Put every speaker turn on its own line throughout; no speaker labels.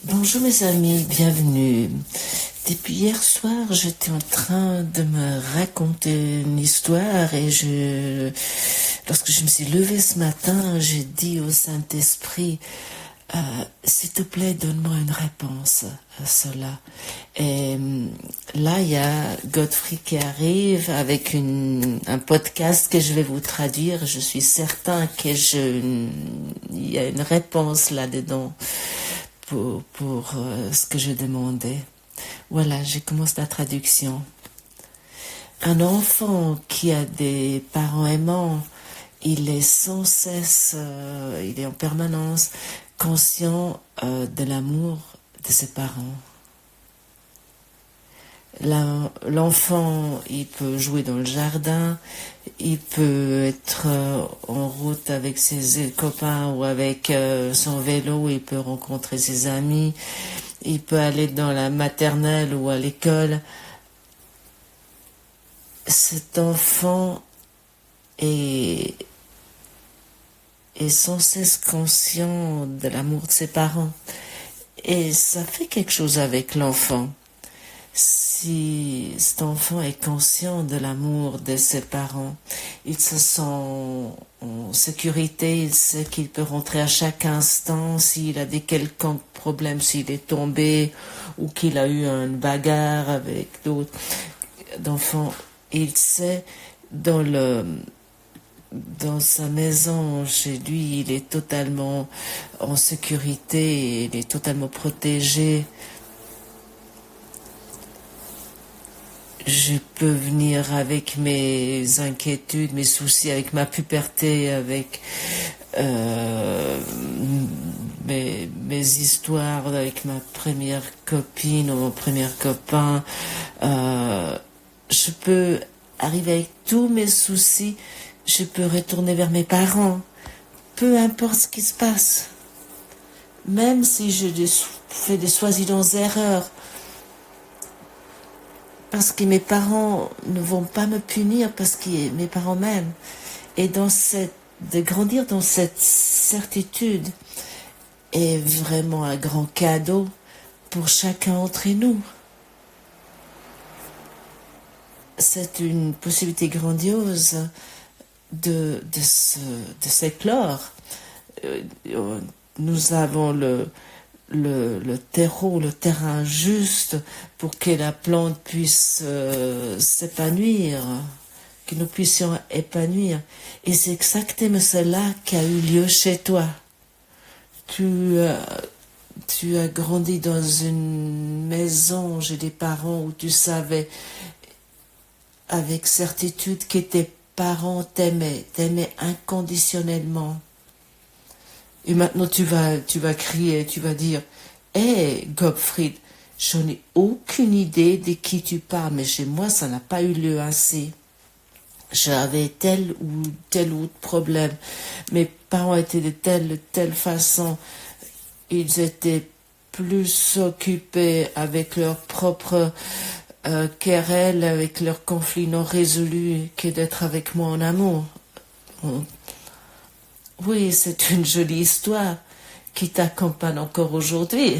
Bonjour mes amis, bienvenue. Depuis hier soir, j'étais en train de me raconter une histoire lorsque je me suis levée ce matin, j'ai dit au Saint-Esprit, s'il te plaît, donne-moi une réponse à cela. Et là, il y a Godfrey qui arrive avec un podcast que je vais vous traduire. Je suis certain il y a une réponse là-dedans pour ce que je demandais. Voilà, je commence la traduction. Un enfant qui a des parents aimants, il est sans cesse, il est en permanence conscient de l'amour de ses parents. L'enfant, il peut jouer dans le jardin, il peut être en route avec ses copains ou avec son vélo, il peut rencontrer ses amis, il peut aller dans la maternelle ou à l'école. Cet enfant est sans cesse conscient de l'amour de ses parents. Et ça fait quelque chose avec l'enfant. Si cet enfant est conscient de l'amour de ses parents, il se sent en sécurité, il sait qu'il peut rentrer à chaque instant s'il a des quelconques problèmes, s'il est tombé ou qu'il a eu une bagarre avec d'autres enfants. Il sait dans sa maison, chez lui, il est totalement en sécurité, il est totalement protégé. Je peux venir avec mes inquiétudes, mes soucis, avec ma puberté, avec mes histoires, avec ma première copine ou mon premier copain. Je peux arriver avec tous mes soucis, je peux retourner vers mes parents, peu importe ce qui se passe. Même si je fais des soi-disant erreurs, parce que mes parents ne vont pas me punir, parce que mes parents m'aiment. Et de grandir dans cette certitude est vraiment un grand cadeau pour chacun d'entre nous. C'est une possibilité grandiose de s'éclore. Nous avons le terreau, le terrain juste pour que la plante puisse s'épanouir, que nous puissions épanouir. Et c'est exactement cela qui a eu lieu chez toi. Tu as grandi dans une maison chez des parents où tu savais avec certitude que tes parents t'aimaient inconditionnellement. Et maintenant tu vas crier, tu vas dire, hé, Gottfried, je n'ai aucune idée de qui tu parles, mais chez moi ça n'a pas eu lieu ainsi. J'avais tel ou autre problème. Mes parents étaient de telle façon. Ils étaient plus occupés avec leurs propres querelles, avec leurs conflits non résolus, que d'être avec moi en amour. Oui, c'est une jolie histoire qui t'accompagne encore aujourd'hui.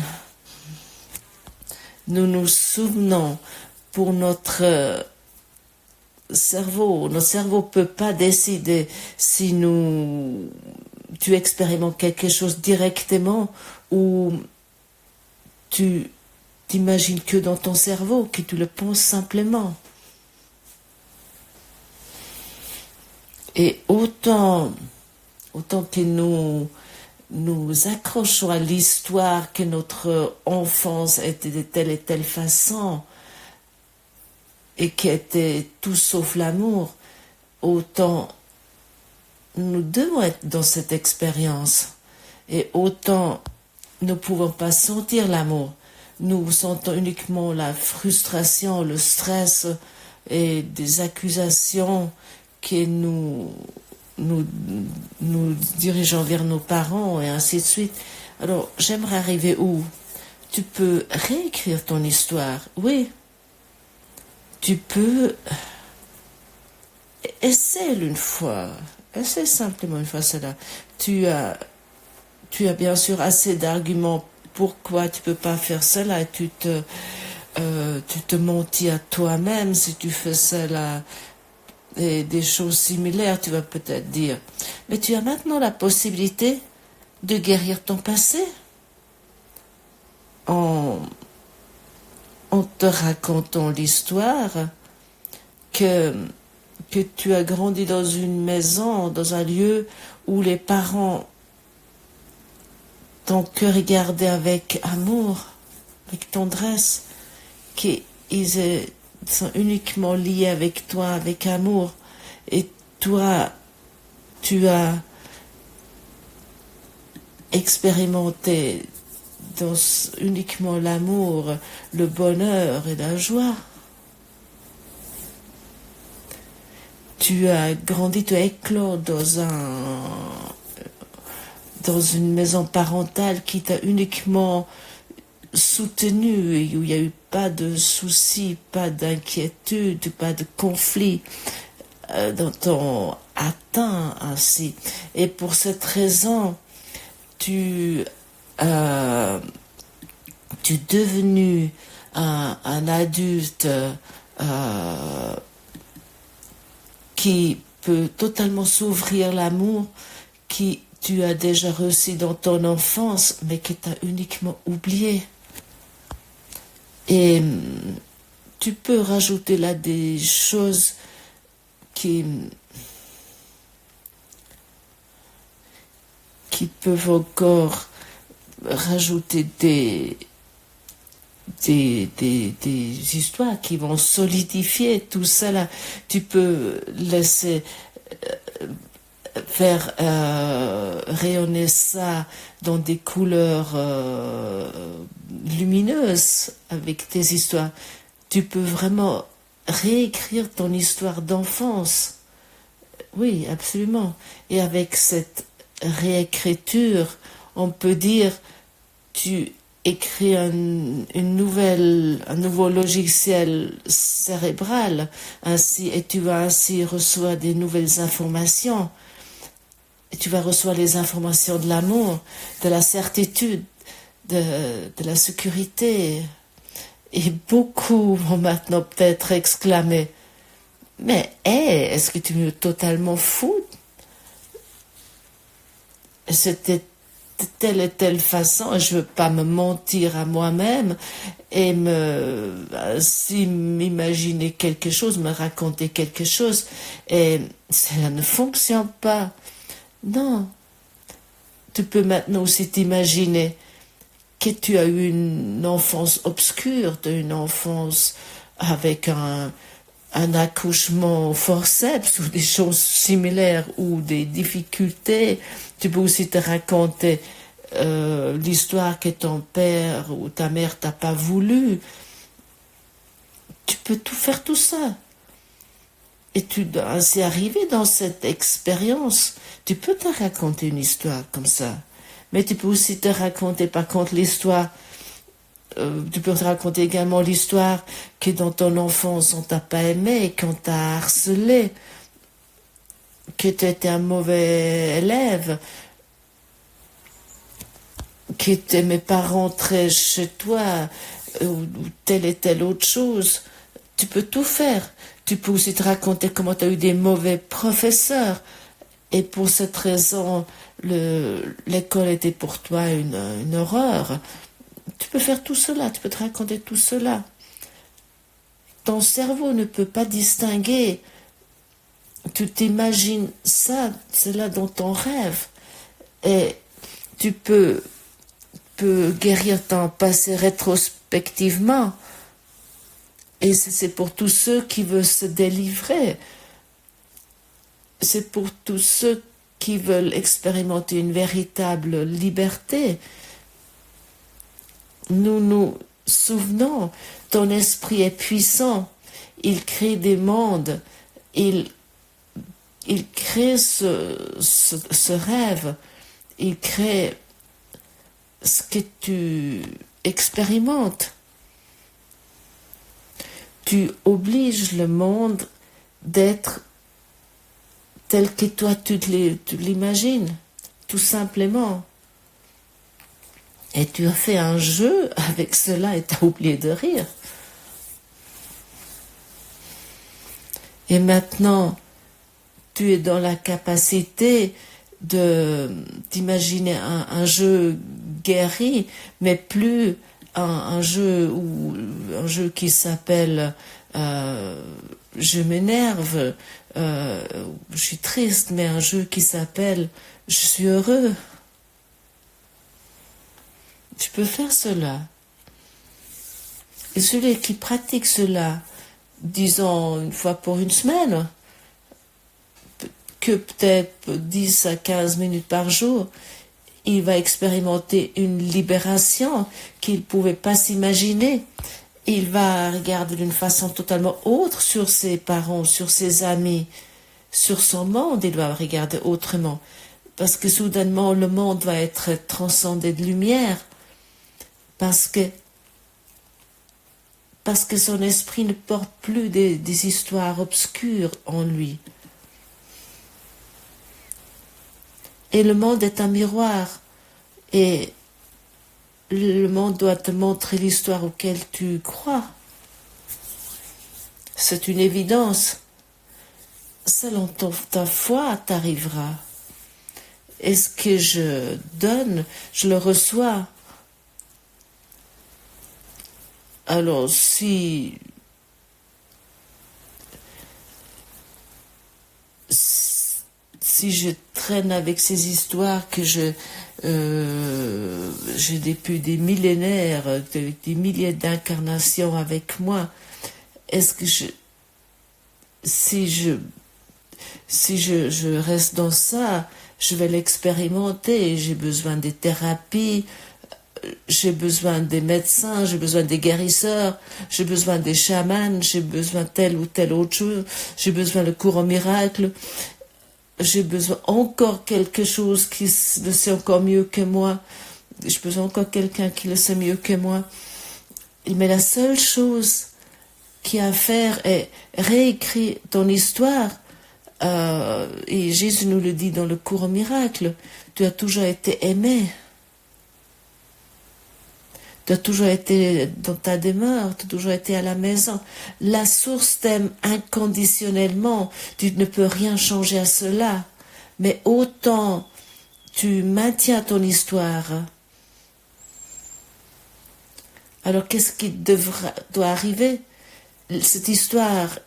Nous nous souvenons pour notre cerveau. Notre cerveau peut pas décider si tu expérimentes quelque chose directement ou tu t'imagines que dans ton cerveau, que tu le penses simplement. Et autant que nous accrochons à l'histoire que notre enfance était de telle et telle façon et qui était tout sauf l'amour, autant nous devons être dans cette expérience et autant nous ne pouvons pas sentir l'amour. Nous sentons uniquement la frustration, le stress et des accusations que nous dirigeons vers nos parents et ainsi de suite. Alors, j'aimerais arriver où? Tu peux réécrire ton histoire, oui. Tu peux essayer une fois. Essaie simplement une fois cela. Tu as bien sûr assez d'arguments pourquoi tu peux pas faire cela, et tu te mentis à toi-même si tu fais cela et des choses similaires, tu vas peut-être dire. Mais tu as maintenant la possibilité de guérir ton passé en, en te racontant l'histoire que, que tu as grandi dans une maison, dans un lieu où les parents t'ont que regardé avec amour, avec tendresse, qu'ils sont uniquement liés avec toi, avec amour. Et toi, tu as expérimenté dans uniquement l'amour, le bonheur et la joie. Tu as grandi, tu as éclos dans une maison parentale qui t'a uniquement soutenu et où il n'y a eu pas de soucis, pas d'inquiétude, pas de conflit dont on atteint ainsi. Et pour cette raison, tu es devenu un adulte qui peut totalement s'ouvrir l'amour qui tu as déjà reçu dans ton enfance, mais que tu as uniquement oublié. Et tu peux rajouter là des choses qui peuvent encore rajouter des histoires qui vont solidifier tout cela. Tu peux laisser faire rayonner ça dans des couleurs lumineuses avec tes histoires. Tu peux vraiment réécrire ton histoire d'enfance. Oui, absolument. Et avec cette réécriture, on peut dire, tu écris un nouveau logiciel cérébral, ainsi, et tu vas ainsi recevoir des nouvelles informations. Et tu vas recevoir les informations de l'amour, de la certitude, de la sécurité. Et beaucoup vont maintenant peut-être exclamer, mais est-ce que tu es totalement fou? C'était de telle et telle façon, je ne veux pas me mentir à moi-même et m'imaginer quelque chose, me raconter quelque chose, et cela ne fonctionne pas. Non, tu peux maintenant aussi t'imaginer que tu as eu une enfance obscure, une enfance avec un accouchement au forceps ou des choses similaires ou des difficultés. Tu peux aussi te raconter l'histoire que ton père ou ta mère t'a pas voulu. Tu peux tout faire tout ça. Et tu dois ainsi arriver dans cette expérience. Tu peux te raconter une histoire comme ça. Mais tu peux aussi te raconter par contre l'histoire. Tu peux te raconter également l'histoire que dans ton enfance on t'a pas aimé, qu'on t'a harcelé, que tu étais un mauvais élève, que tu n'aimais pas rentrer chez toi ou telle et telle autre chose. Tu peux tout faire. Tu peux aussi te raconter comment tu as eu des mauvais professeurs et pour cette raison l'école était pour toi une horreur. Tu peux faire tout cela, tu peux te raconter tout cela. Ton cerveau ne peut pas distinguer. Tu t'imagines ça, cela dans ton rêve. Et tu peux guérir ton passé rétrospectivement. Et c'est pour tous ceux qui veulent se délivrer. C'est pour tous ceux qui veulent expérimenter une véritable liberté. Nous nous souvenons, ton esprit est puissant, il crée des mondes, il crée ce rêve, il crée ce que tu expérimentes. Tu obliges le monde d'être tel que toi tu l'imagines, tout simplement. Et tu as fait un jeu avec cela et tu as oublié de rire. Et maintenant, tu es dans la capacité d'imaginer un jeu guéri, mais plus un jeu qui s'appelle je m'énerve, je suis triste, mais un jeu qui s'appelle je suis heureux. Tu peux faire cela. Et celui qui pratique cela, disons une fois pour une semaine, que peut-être 10 à 15 minutes par jour, il va expérimenter une libération qu'il ne pouvait pas s'imaginer. Il va regarder d'une façon totalement autre sur ses parents, sur ses amis, sur son monde, il va regarder autrement. Parce que soudainement, le monde va être transcendé de lumière. Parce que son esprit ne porte plus des histoires obscures en lui. Et le monde est un miroir. Et le monde doit te montrer l'histoire auquel tu crois. C'est une évidence. Selon ta foi, t'arrivera. Et ce que je donne, je le reçois. Alors si je traîne avec ces histoires que j'ai depuis des millénaires, avec des milliers d'incarnations avec moi, est-ce que si je reste dans ça, je vais l'expérimenter. J'ai besoin des thérapies, j'ai besoin des médecins, j'ai besoin des guérisseurs, j'ai besoin des chamans, j'ai besoin telle ou telle autre chose, j'ai besoin le cours au miracle, j'ai besoin encore quelque chose qui le sait encore mieux que moi, j'ai besoin encore quelqu'un qui le sait mieux que moi. Mais la seule chose qu'il y a à faire est réécrire ton histoire. Et Jésus nous le dit dans le cours au miracle, tu as toujours été aimé. Tu as toujours été dans ta demeure, tu as toujours été à la maison. La source t'aime inconditionnellement, tu ne peux rien changer à cela. Mais autant tu maintiens ton histoire. Alors qu'est-ce qui doit arriver? Cette histoire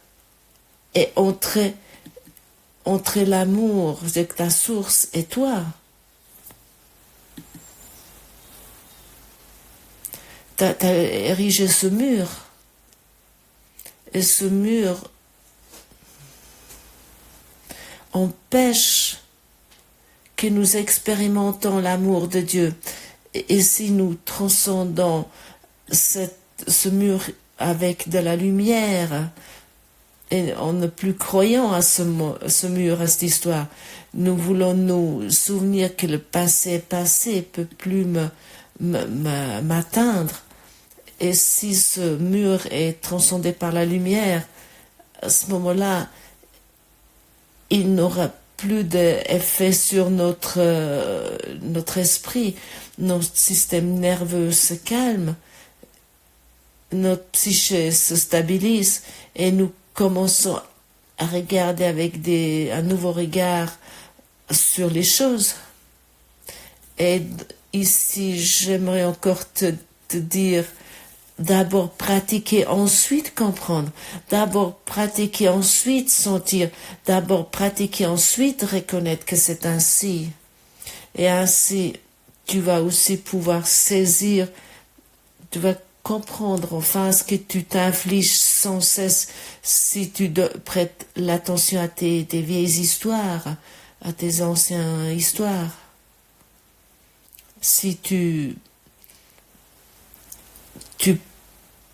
est entre l'amour de ta source et toi. T'as érigé ce mur. Et ce mur empêche que nous expérimentons l'amour de Dieu. Et si nous transcendons ce mur avec de la lumière, et en ne plus croyant à ce mur, à cette histoire, nous voulons nous souvenir que le passé est passé, ne peut plus m'atteindre. Et si ce mur est transcendé par la lumière, à ce moment-là, il n'aura plus d'effet sur notre esprit. Notre système nerveux se calme, notre psyché se stabilise et nous commençons à regarder avec un nouveau regard sur les choses. Et ici, j'aimerais encore te dire, d'abord pratiquer, ensuite comprendre. D'abord pratiquer, ensuite sentir. D'abord pratiquer, ensuite reconnaître que c'est ainsi. Et ainsi, tu vas aussi pouvoir saisir, tu vas comprendre enfin ce que tu t'infliges sans cesse si tu prêtes l'attention à tes vieilles histoires, à tes anciennes histoires. Si tu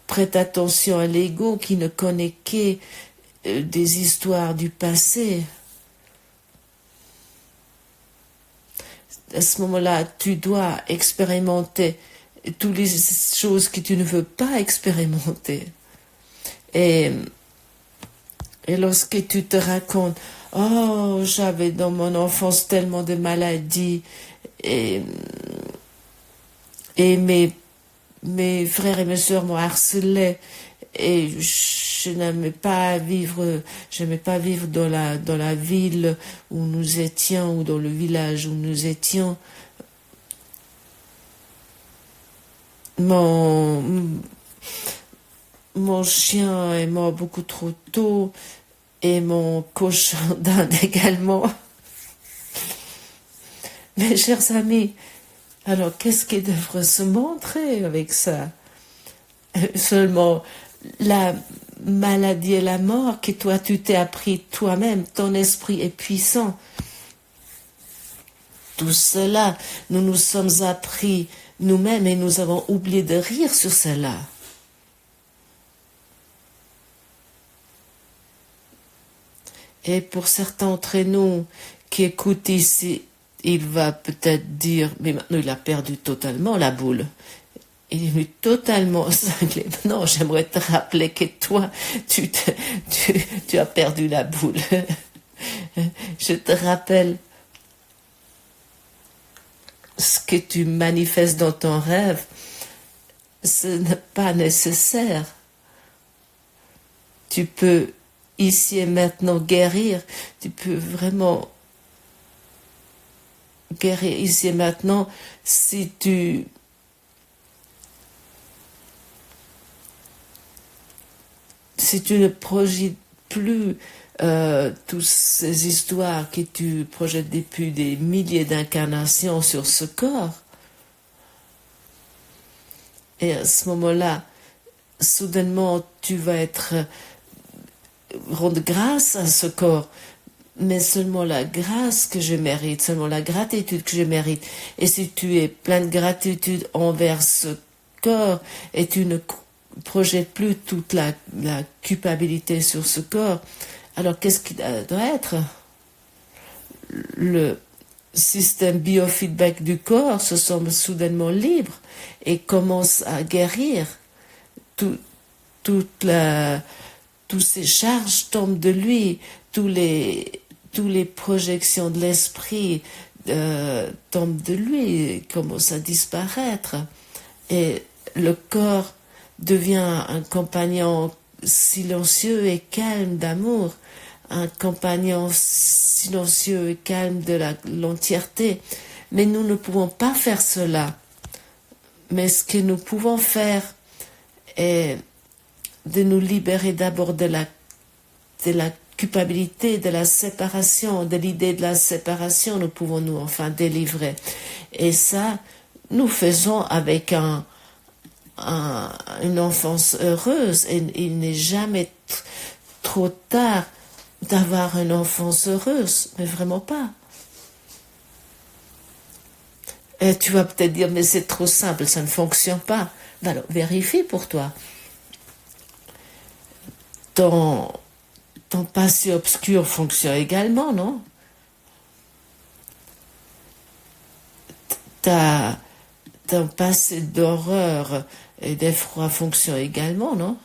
prêtes attention à l'ego qui ne connaît que des histoires du passé, à ce moment-là, tu dois expérimenter toutes les choses que tu ne veux pas expérimenter. Et lorsque tu te racontes, oh, j'avais dans mon enfance tellement de maladies, et Et mes frères et mes sœurs m'ont harcelé et j'aimais pas vivre dans la ville où nous étions ou dans le village où nous étions. Mon, mon chien est mort beaucoup trop tôt et mon cochon d'Inde également. Mes chers amis, alors qu'est-ce qui devrait se montrer avec ça? Seulement la maladie et la mort que toi tu t'es appris toi-même, ton esprit est puissant. Tout cela, nous nous sommes appris nous-mêmes et nous avons oublié de rire sur cela. Et pour certains d'entre nous qui écoutent ici, il va peut-être dire, mais maintenant il a perdu totalement la boule. Il est venu totalement cinglé. Non, j'aimerais te rappeler que toi, tu as perdu la boule. Je te rappelle ce que tu manifestes dans ton rêve. Ce n'est pas nécessaire. Tu peux ici et maintenant guérir. Tu peux vraiment guérir ici et maintenant si tu ne projettes plus toutes ces histoires que tu projettes depuis des milliers d'incarnations sur ce corps. Et à ce moment-là, soudainement, tu vas rendre grâce à ce corps, mais seulement la grâce que je mérite, seulement la gratitude que je mérite. Et si tu es plein de gratitude envers ce corps et tu ne projettes plus toute la culpabilité sur ce corps, alors qu'est-ce qui doit être? Le système biofeedback du corps se sent soudainement libre et commence à guérir. Toutes ces charges tombent de lui, tous les projections de l'esprit tombent de lui, commencent à disparaître. Et le corps devient un compagnon silencieux et calme d'amour, un compagnon silencieux et calme de l'entièreté. Mais nous ne pouvons pas faire cela. Mais ce que nous pouvons faire est de nous libérer d'abord de la culpabilité, de la séparation, de l'idée de la séparation, nous pouvons nous enfin délivrer. Et ça, nous faisons avec une enfance heureuse. Et il n'est jamais trop tard d'avoir une enfance heureuse, mais vraiment pas. Et tu vas peut-être dire, mais c'est trop simple, ça ne fonctionne pas. Ben alors, vérifie pour toi. Ton passé obscur fonctionne également, non? Ton passé d'horreur et d'effroi fonctionne également, non?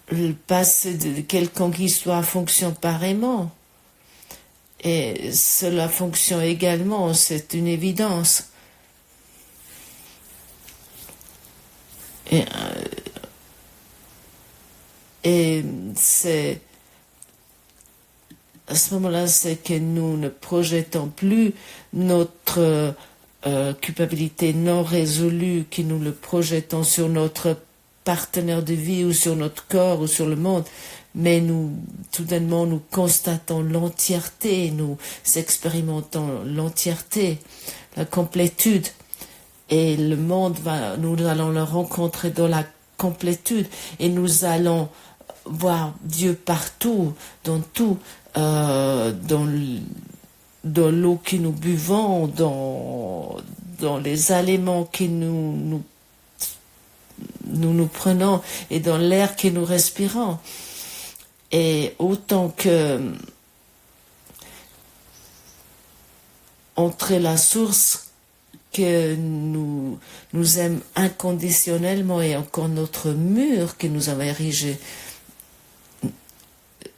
Le passé de quelconque histoire fonctionne pareillement. Et cela fonctionne également, c'est une évidence. Et c'est à ce moment-là, c'est que nous ne projetons plus notre culpabilité non résolue, que nous le projetons sur notre partenaire de vie ou sur notre corps ou sur le monde, mais soudainement, nous constatons l'entièreté, nous expérimentons l'entièreté, la complétude. Et le monde nous allons le rencontrer dans la complétude et nous allons voir Dieu partout, dans tout, dans l'eau que nous buvons, dans les aliments que nous prenons et dans l'air que nous respirons. Et autant que entre la source que nous aime inconditionnellement et encore notre mur que nous avons érigé,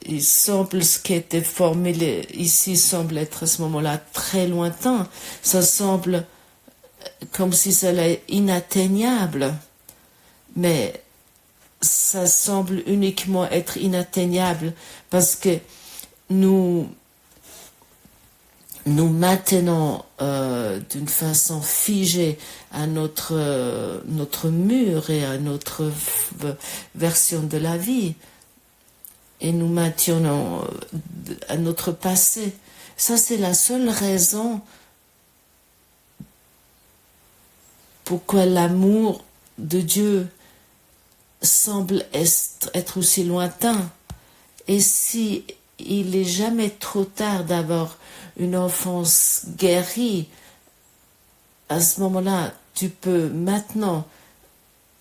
il semble, ce qui a été formulé ici semble être à ce moment-là très lointain. Ça semble comme si c'était inatteignable. Mais ça semble uniquement être inatteignable parce que nous maintenons d'une façon figée à notre mur et à notre version de la vie. Et nous maintenons à notre passé. Ça, c'est la seule raison pourquoi l'amour de Dieu semble être aussi lointain. Et si il est jamais trop tard d'avoir une enfance guérie, à ce moment-là, tu peux maintenant,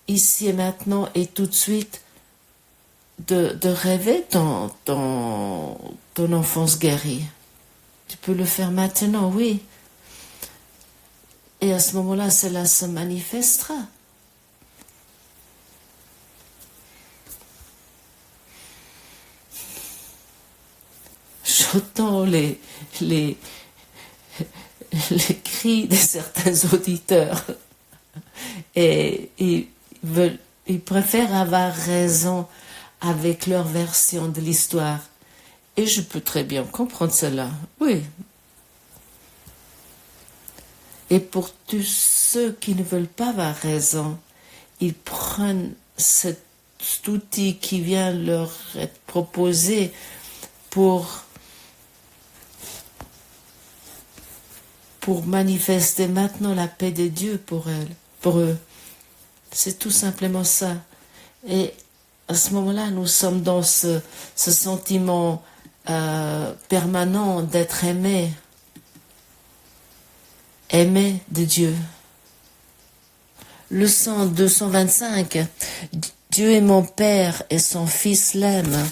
ici et maintenant et tout de suite, de rêver ton enfance guérie. Tu peux le faire maintenant, oui. Et à ce moment-là, cela se manifestera. J'entends les cris de certains auditeurs et ils préfèrent avoir raison avec leur version de l'histoire. Et je peux très bien comprendre cela, oui. Et pour tous ceux qui ne veulent pas avoir raison, ils prennent cet outil qui vient leur être proposé pour manifester maintenant la paix de Dieu pour eux. C'est tout simplement ça. Et à ce moment-là, nous sommes dans ce sentiment permanent d'être aimé de Dieu. Leçon 225. Dieu est mon Père et son Fils l'aime.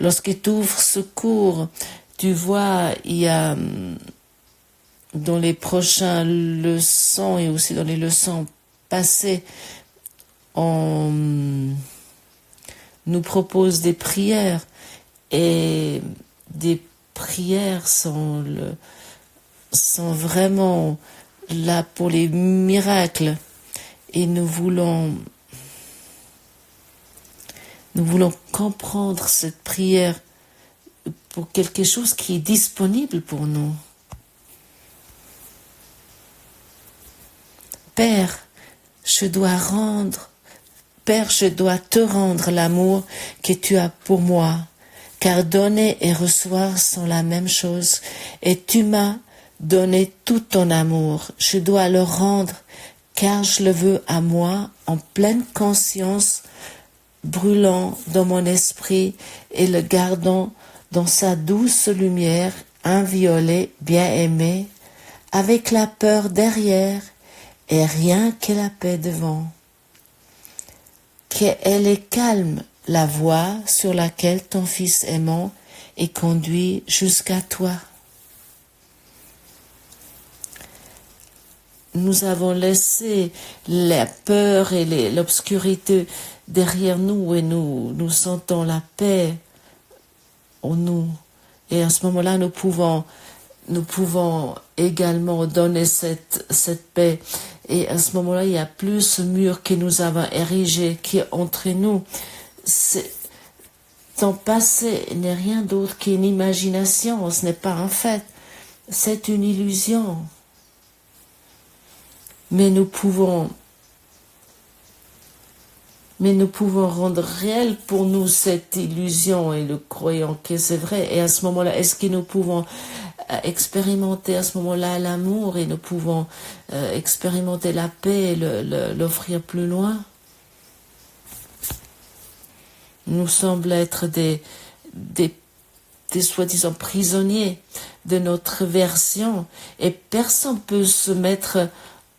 Lorsque tu ouvres ce cours, tu vois, il y a dans les prochaines leçons et aussi dans les leçons passées, on nous propose des prières et des prières sont vraiment là pour les miracles et nous voulons comprendre cette prière pour quelque chose qui est disponible pour nous. Père, je dois te rendre l'amour que tu as pour moi, car donner et recevoir sont la même chose, et tu m'as donné tout ton amour. Je dois le rendre, car je le veux à moi, en pleine conscience, brûlant dans mon esprit et le gardant dans sa douce lumière, inviolée, bien aimée, avec la peur derrière et rien que la paix devant. Qu'elle est calme, la voie sur laquelle ton Fils aimant est conduit jusqu'à toi. Nous avons laissé la peur et l'obscurité derrière nous et nous sentons la paix en nous. Et à ce moment-là, nous pouvons également donner cette paix. Et à ce moment-là, il n'y a plus ce mur que nous avons érigé qui est entre nous. Ton passé n'est rien d'autre qu'une imagination, ce n'est pas un fait. C'est une illusion. Mais nous pouvons rendre réel pour nous cette illusion et le croyant que c'est vrai. Et à ce moment-là, est-ce que nous pouvons expérimenter à ce moment-là l'amour et nous pouvons expérimenter la paix et l'offrir plus loin? Nous semblons être des soi-disant prisonniers de notre version et personne ne peut se mettre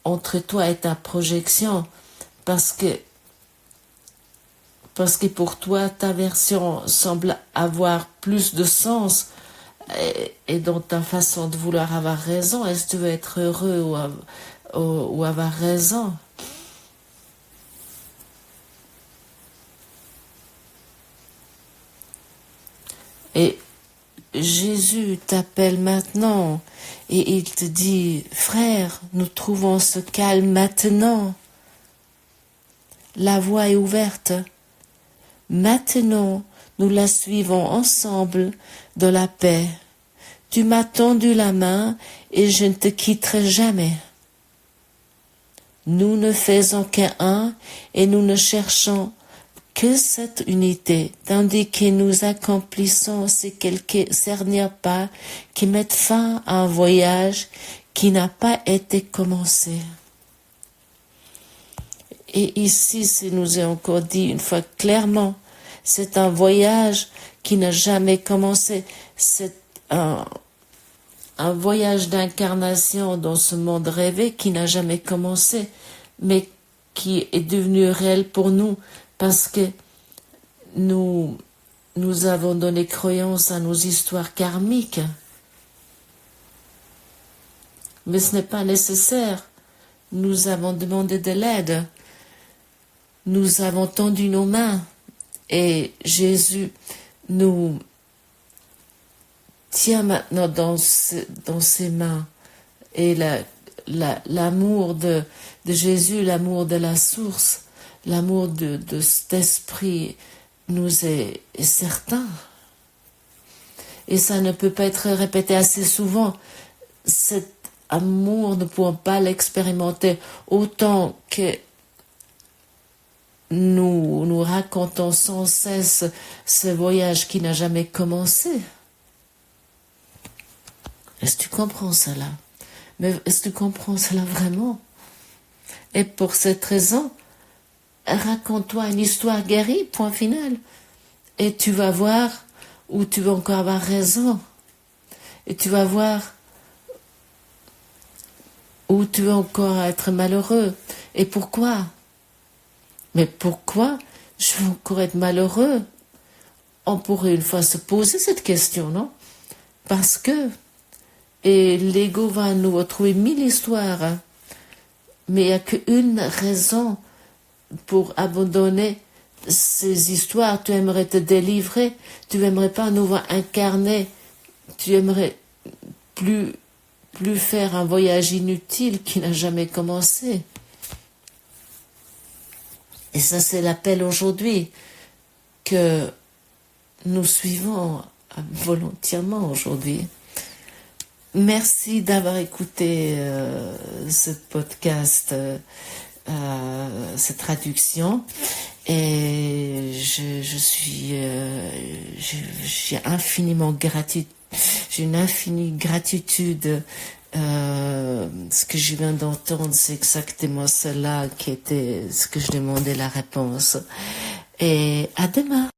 entre toi et ta projection parce que pour toi, ta version semble avoir plus de sens et dans ta façon de vouloir avoir raison, est-ce que tu veux être heureux ou avoir raison? Jésus t'appelle maintenant et il te dit, frère, nous trouvons ce calme maintenant. La voie est ouverte. Maintenant, nous la suivons ensemble dans la paix. Tu m'as tendu la main et je ne te quitterai jamais. Nous ne faisons qu'un et nous ne cherchons que cette unité, tandis que nous accomplissons ces quelques derniers pas qui mettent fin à un voyage qui n'a pas été commencé. Et ici, c'est nous est encore dit une fois clairement, c'est un voyage qui n'a jamais commencé. C'est un voyage d'incarnation dans ce monde rêvé qui n'a jamais commencé, mais qui est devenu réel pour nous parce que nous avons donné croyance à nos histoires karmiques. Mais ce n'est pas nécessaire. Nous avons demandé de l'aide. Nous avons tendu nos mains et Jésus nous tient maintenant dans ses mains. Et l'amour de Jésus, l'amour de la source, l'amour de cet esprit nous est certain. Et ça ne peut pas être répété assez souvent. Cet amour, nous ne pouvons pas l'expérimenter autant que nous racontons sans cesse ce voyage qui n'a jamais commencé. Est-ce que tu comprends cela? Mais est-ce que tu comprends cela vraiment? Et pour cette raison, raconte-toi une histoire guérie, point final. Et tu vas voir où tu vas encore avoir raison. Et tu vas voir où tu vas encore être malheureux. Et pourquoi? Mais pourquoi je vais encore être malheureux? On pourrait une fois se poser cette question, non? Parce que, et l'ego va nous retrouver 1000 histoires, hein, mais il n'y a qu'une raison pour abandonner ces histoires. Tu aimerais te délivrer, tu aimerais pas à nouveau incarner, tu aimerais plus faire un voyage inutile qui n'a jamais commencé. Et ça, c'est l'appel aujourd'hui que nous suivons volontairement aujourd'hui. Merci d'avoir écouté ce podcast, cette traduction. Et j'ai infiniment gratitude. J'ai une infinie gratitude. Ce que je viens d'entendre, c'est exactement cela qui était ce que je demandais la réponse. Et à demain.